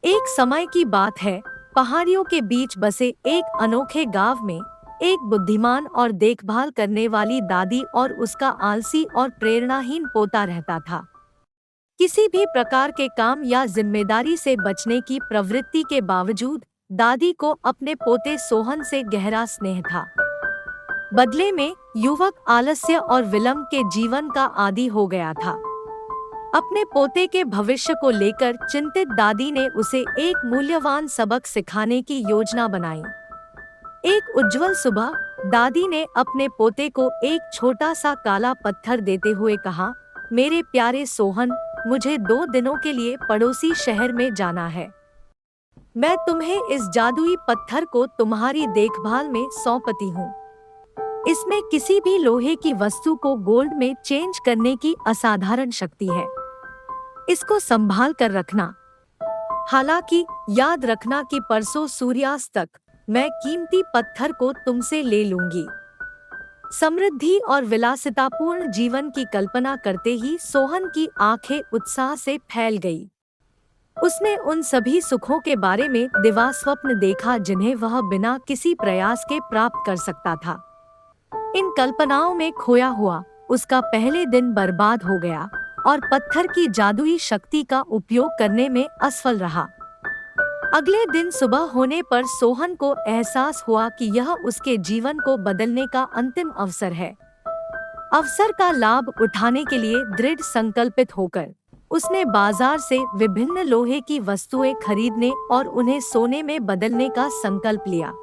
एक समय की बात है, पहाड़ियों के बीच बसे एक अनोखे गांव में एक बुद्धिमान और देखभाल करने वाली दादी और उसका आलसी और प्रेरणाहीन पोता रहता था। किसी भी प्रकार के काम या जिम्मेदारी से बचने की प्रवृत्ति के बावजूद दादी को अपने पोते सोहन से गहरा स्नेह था। बदले में युवक आलस्य और विलंब के जीवन का आदी हो गया था। अपने पोते के भविष्य को लेकर चिंतित दादी ने उसे एक मूल्यवान सबक सिखाने की योजना बनाई। एक उज्जवल सुबह दादी ने अपने पोते को एक छोटा सा काला पत्थर देते हुए कहा, मेरे प्यारे सोहन, मुझे 2 दिनों के लिए पड़ोसी शहर में जाना है। मैं तुम्हें इस जादुई पत्थर को तुम्हारी देखभाल में सौंपती हूँ। इसमें किसी भी लोहे की वस्तु को गोल्ड में चेंज करने की असाधारण शक्ति है। इसको संभाल कर रखना। हालांकि याद रखना कि परसों सूर्यास्त तक मैं कीमती पत्थर को तुमसे ले लूंगी। समृद्धि और विलासितापूर्ण जीवन की कल्पना करते ही सोहन की आंखें उत्साह से फैल गई। उसने उन सभी सुखों के बारे में दिवा स्वप्न देखा जिन्हें वह बिना किसी प्रयास के प्राप्त कर सकता था। इन कल्पनाओं में खोया हुआ उसका पहले दिन बर्बाद हो गया और पत्थर की जादुई शक्ति का उपयोग करने में असफल रहा। अगले दिन सुबह होने पर सोहन को एहसास हुआ कि यह उसके जीवन को बदलने का अंतिम अवसर है। अवसर का लाभ उठाने के लिए दृढ़ संकल्पित होकर उसने बाजार से विभिन्न लोहे की वस्तुएं खरीदने और उन्हें सोने में बदलने का संकल्प लिया।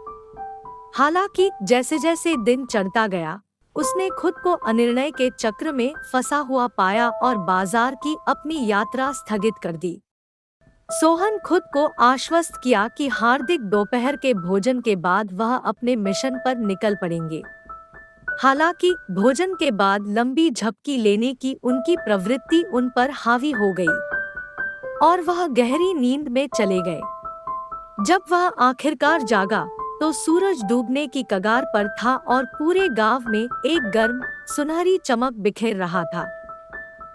हालांकि जैसे जैसे दिन चढ़ता गया, उसने खुद को अनिर्णय के चक्र में फंसा हुआ पाया और बाजार की अपनी यात्रा स्थगित कर दी। सोहन खुद को आश्वस्त किया कि हार्दिक दोपहर के भोजन के बाद वह अपने मिशन पर निकल पड़ेंगे। हालांकि भोजन के बाद लंबी झपकी लेने की उनकी प्रवृत्ति उन पर हावी हो गई और वह गहरी नींद में चले गए। जब वह आखिरकार जागा तो सूरज डूबने की कगार पर था और पूरे गांव में एक गर्म सुनहरी चमक बिखेर रहा था।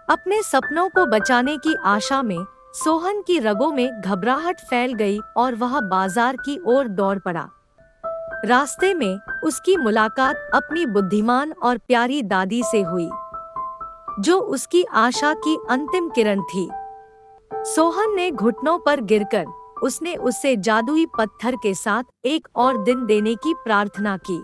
अपने सपनों को बचाने की आशा में सोहन की रगों में घबराहट फैल गई और वह बाजार की ओर दौड़ पड़ा। रास्ते में उसकी मुलाकात अपनी बुद्धिमान और प्यारी दादी से हुई, जो उसकी आशा की अंतिम किरण थी। सोहन ने घुटनों पर गिरकर उसने उससे जादुई पत्थर के साथ एक और दिन देने की प्रार्थना की।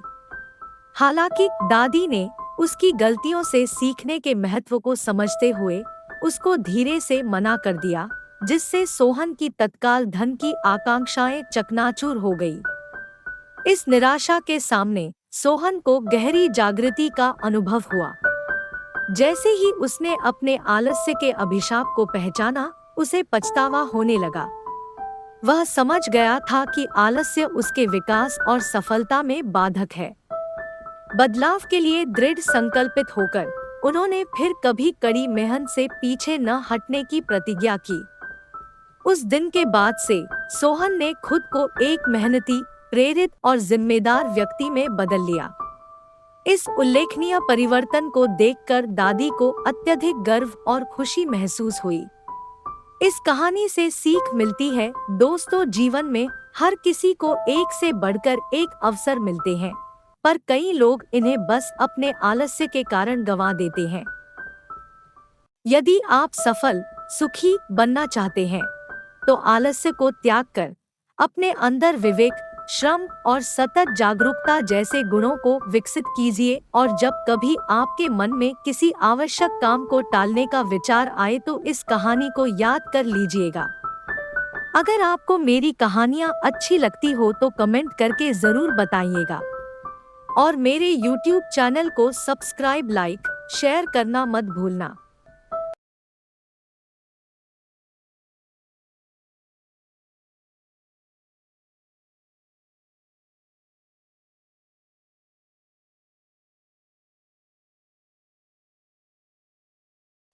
हालांकि दादी ने उसकी गलतियों से सीखने के महत्व को समझते हुए उसको धीरे से मना कर दिया, जिससे सोहन की तत्काल धन की आकांक्षाएं चकनाचूर हो गई। इस निराशा के सामने सोहन को गहरी जागृति का अनुभव हुआ। जैसे ही उसने अपने आलस्य के अभिशाप को पहचाना, उसे पछतावा होने लगा। वह समझ गया था कि आलस्य उसके विकास और सफलता में बाधक है। बदलाव के लिए दृढ़ संकल्पित होकर उन्होंने फिर कभी कड़ी मेहनत से पीछे न हटने की प्रतिज्ञा की। उस दिन के बाद से सोहन ने खुद को एक मेहनती, प्रेरित और जिम्मेदार व्यक्ति में बदल लिया। इस उल्लेखनीय परिवर्तन को देखकर दादी को अत्यधिक गर्व और खुशी महसूस हुई। इस कहानी से सीख मिलती है, दोस्तों, जीवन में हर किसी को एक से बढ़कर एक अवसर मिलते हैं, पर कई लोग इन्हें बस अपने आलस्य के कारण गंवा देते हैं। यदि आप सफल, सुखी बनना चाहते हैं, तो आलस्य को त्याग कर अपने अंदर विवेक, श्रम और सतत जागरूकता जैसे गुणों को विकसित कीजिए और जब कभी आपके मन में किसी आवश्यक काम को टालने का विचार आए तो इस कहानी को याद कर लीजिएगा। अगर आपको मेरी कहानियाँ अच्छी लगती हो तो कमेंट करके जरूर बताइएगा और मेरे YouTube चैनल को सब्सक्राइब, लाइक, शेयर करना मत भूलना।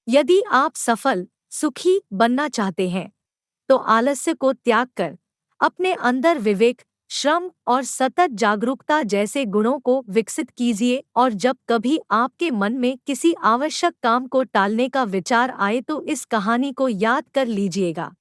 यदि आप सफल, सुखी बनना चाहते हैं, तो आलस्य को त्याग कर अपने अंदर विवेक, श्रम और सतत जागरूकता जैसे गुणों को विकसित कीजिए और जब कभी आपके मन में किसी आवश्यक काम को टालने का विचार आए तो इस कहानी को याद कर लीजिएगा।